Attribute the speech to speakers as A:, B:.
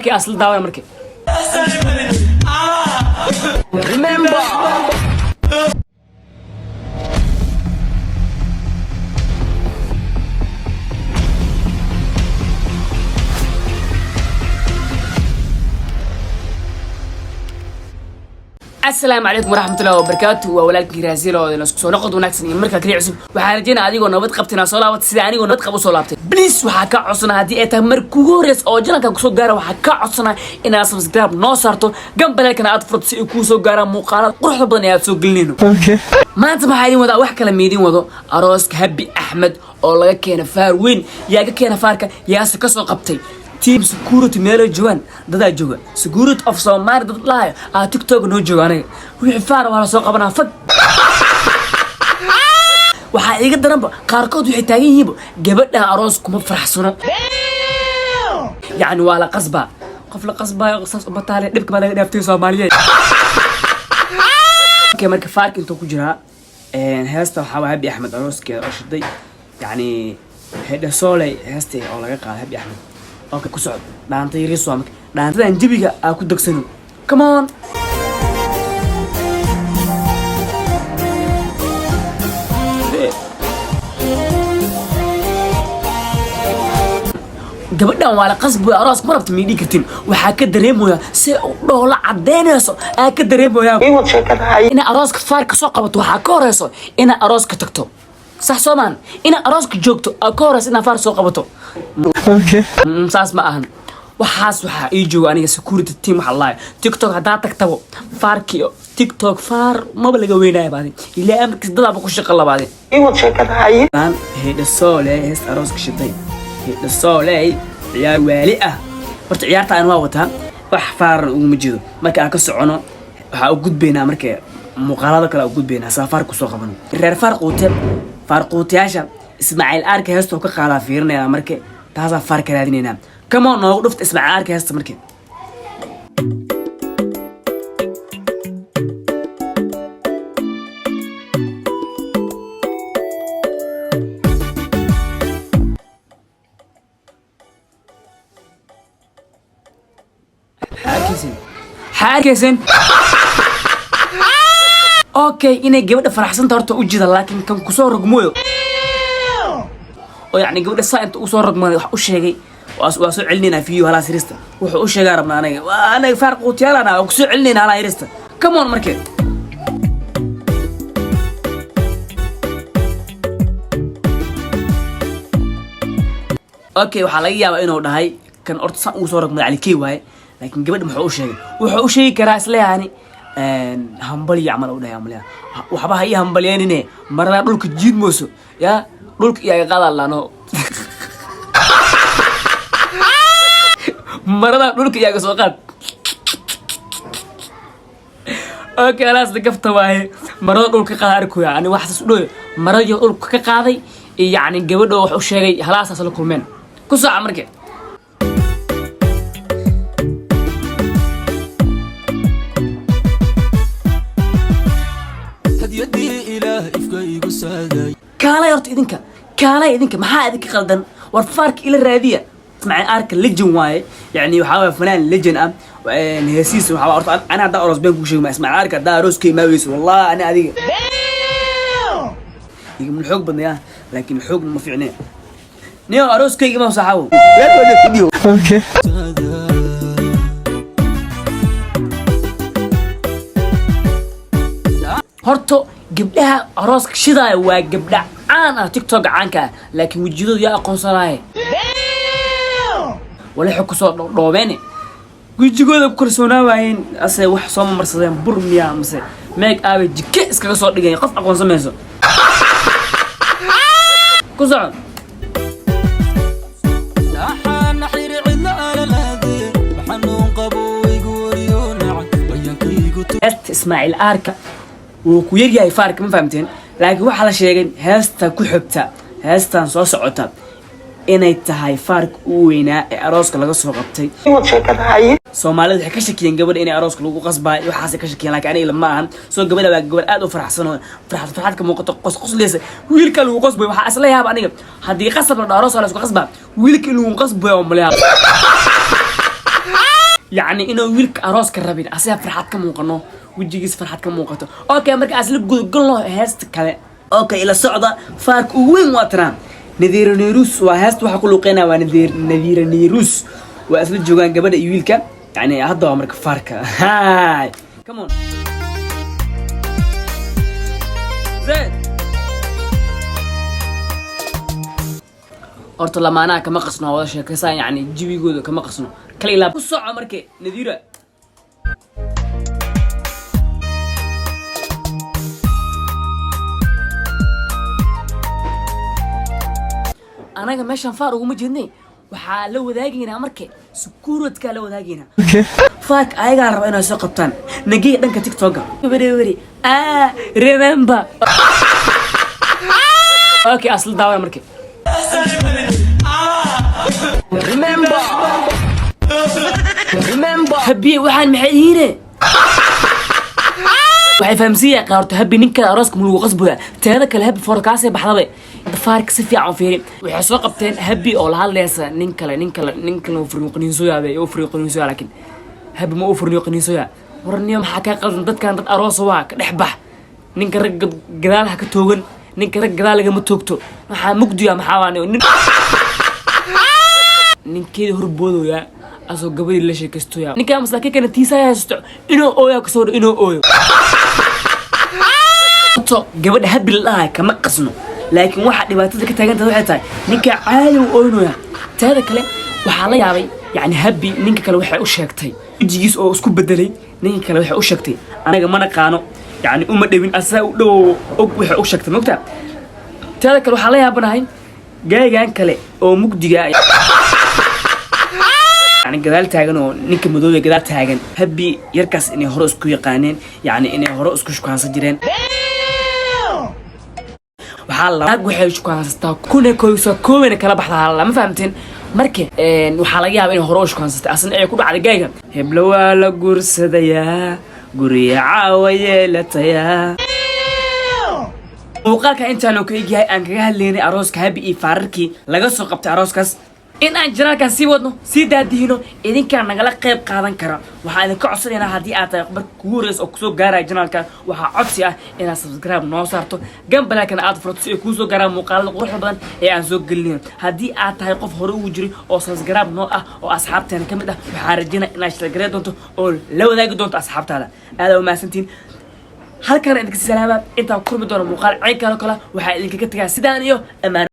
A: كي أصل دعوة مركب. Remember. السلام عليكم ورحمة الله وبركاته وولالكي رازيل oo la isku soo noqdo wanaagsan iyo marka kaliya cusub waxaan rajaynayaa adigoo nabad qabtina soo laabtay sida anigoo nabad qabo soo laabtay please waxa ka codsanaa hadii ay tahay markii ugu horeysay oo janalka ku soo gaaro waxa ka codsanaa inaad subscribe noo saarto gambalelkana aad furto si ay ku soo gaaraan muuqaalada quruxda badan ee aad soo gelinayno maanta maxaa idin wada wax kala meedin wado arooska Habi Ahmed oo laga keenay faar weyn yaa ka keenay faarka yaas ka soo qabtay team security meel joogan dad jooga security of Soomaali dad laayo TikTok noo jooganay wixii faar wala soo qabanaa fag waxa iga daranba qaarkood waxay taagan yihiin gabadha aroos kuma faraxsana yani wala qasba qof la qasbaayo qasas u bataale dibka baa laga dhaaftay Soomaaliyeed marka faarka inta ku jira heesta waxa Habi Ahmed arooskeeda oo shiday yani heeda soolay heestay oo laga qaaday Habi Ahmed اوكي كسعد دانتي ريسوامك دانتي انجبيغا اكو دغسنو كمان gabadhan waa la qasbo aroos marabta miidii kartin waxa ka dareemoya si dhoola cadeynayso ka dareemoya in arooska faarka soo qabato waxa ka horeyso in arooska tagto صح سومان إن أراسك جوكتو أكورس إن فار سوق بتو. أوكي. ساس ما أهن. وحاس يجوا أنا سكوريتي التيم حلاي. تيك توك هدا تكتبوا فاركيو. تيك توك فار ما بلقى وينه بعدين. إلى أمريكا ضل بخش قلا بعدين. إيوه شكل هاي. الآن هيدا الصولة هست أراسك شطين. هيدا الصولة يا والئة. برت عيارت أنا وقتها وحفار ومجيدو. ما كأكس عنا وجود بينا أمريكا مقالة كلا وجود بينا سافر كسوق بنو. الرير فرق وتب فارقوتياشا اسماعيل ارك هستو ka qaala fiirnaa markay taasa farka raadinayna kama noo dhuft ismaaciil ark hasta markay حاكسن اوكي إني جبت فرحسن تارتو وجد لكن كم كسور رقموه ويعني جبت الساعة كسور رقمه وش هيجي واسو علنينا فيه على سيرستا وش هيجي ربنا أنا فرق وتيالا أنا وكسور علنينا على سيرستا كمان مركب اوكي وحاليا إنه ده هاي كان أرتص وصور رقمه على كيواي لكن جبت وحوش هيجي كراس ليه يعني همبلي يعمل ولا يعمل يا وحبها هي همبليين إنه مرة دولك جيد موسو يا دولك يا قال الله نو مرة دولك يا قصوقات أوكي خلاص لقفت واهي مرة دولك قاركو يعني واحد سؤال مرة دولك كقاضي يعني جبده وحوش شيء خلاص أصلكم من كوسا عمرك كالا يرت إذنك ما حد إذنك غلطان والفرق إلى الرادية مع أرك ليجن واي يعني وحاول فلان ليجن هسيس وحاول أنا دا أروس بينكم شيء ما اسمع أرك دا أروس كي ما ويس والله أنا هذيك من الحق بدنا لكن الحق ما في عينيه نيو أروس كي ما صحوا يلا فيديو أوكي هرتو قبلها أراسك شذا وقبلها أنا تيك توك عنك لكن وجدوا يا قنصلاي ولا حكوا صوت روباني وجدوا بكل سونا وين أصلا واحد صام مرصدين برميا مثلا ماك أبي جكيس كذا صوت لقاني قف أقون سميزو كوزع اسماعيل آركا وكويريا يفارق ما فهمتين لكن waxa la sheegay heesta ku xigta heestan soo socota inay tahay farq u weynaa ee arooska laga soo qabtay Soomaalidu waxay ka shakiyeen gabadha inay arooska lagu qasbay waxaas ka shakiyeen laakiin aniga lama ahan soo gabadha waa gabadh aad u faraxsan oo farxad ka muuqato qos leeysa wiilka lagu qasbay waxa asla yaab aniga hadii qasab la aroos la isku qasba wiilka lagu qasbay oo malaha يعني إنه ويلك أراس كربين أصلا فرحات كم وقناه وجيجيس فرحات كم وقته أوكي مركز أصل قلنا هست كذا أوكي إلى الصعدة فارك وين واترام نذير نيروس وهست وحقول قنا ونذير نيروس وأصل الجوان قبل ويلك يعني هذا عمرك فارك هاي كمون زين horta lamaanaha kama qasno wada sheekaysan yani jibigooda kama qasno kala ilaab ku soco markay nadiira anaga meeshan faar ugu ma jeednay waxa la wadaagayna markay sukuuradka la wadaagayna faak ayaga raba inay soo qabtaan nagii dhanka TikTok-ga wari remember okay asal daawa markay remember هبي waxaan maxayine waxay fahamsiyaa qaarto habi ninka arooska muu qasbaya teeda kale habi forecast ay baxday faark si fiican fiirin waxay soo qabteen habi oo la hadlaysa nin kale oo furniqniinso yaabay oo furniqniinso laakiin habi ma oo furniqniinso yaa warniyo maxaa ka qaldan dadkan dad aroos waa ka dhaxbax ninka rag gadaalaha ka toogan ninka rag gadaalaga ma toogto waxa mugdiya maxaa waano ninkeeda horboodoya asoo gabadhi la sheekaystoya ninka maslaakiin kana tiisaya haysto inuu ooyo ka soo inuu ooyo to gabadha habil laha kama qasno laakiin waxa dhibaatada ka taagan tahay waxay tahay ninka caadi uu ooynoya taada kale waxa la yaabay yani habi ninka kale waxay u sheegtay jigiis oo isku bedelay ninka kale waxay u sheegtay anaga ma naqaano yani uma dhawin asaa u dhow og waxay u sheegtay mogta taada kale waxa la yaabanahay gaaygan kale oo mugdiga يعني جدال تاجن ونك مدوي جدال تاجن هبي يركز إني هرقص كوي قانين يعني إني هرقص كوش كان سجرين وحالا أقول حيش كان ستا كونه كويسة كوين كلا بحثها ما فهمتين مركي وحالا إني هرقص كان ستا أصلا أي كوب على جاية هبلوا على قرص ديا قريعة ويلتيا وقالك أنت لو كي جاي أنك هالليني أروسك هبي يفركي لقصو قبت أروسكس إن أنجنا كان سيودنا سيدادينو إذن كان نقلا قيب قادن كرا وحا إذن كعصرنا هادي آتا يقبر كوريس أو كسو غارا جنالكا وحا عدسي إنا سبسكرايب نوصارتو جنب لكن آتا فرطسي كوسو غارا مقالة قروح بدن إيه أنزو قلين هادي آتا يقف هرو وجري أو سبسكرايب نوعا أو أصحاب تاني كمدا وحا رجينا إنا اشتغريد دونتو أو لو ذاك دونتو أصحاب تالا هذا وما سنتين هل كان عندك السلامة إنتا كرمي دون مقال عين كانو كلا وحا إذن كتكا سيدان إيو أمان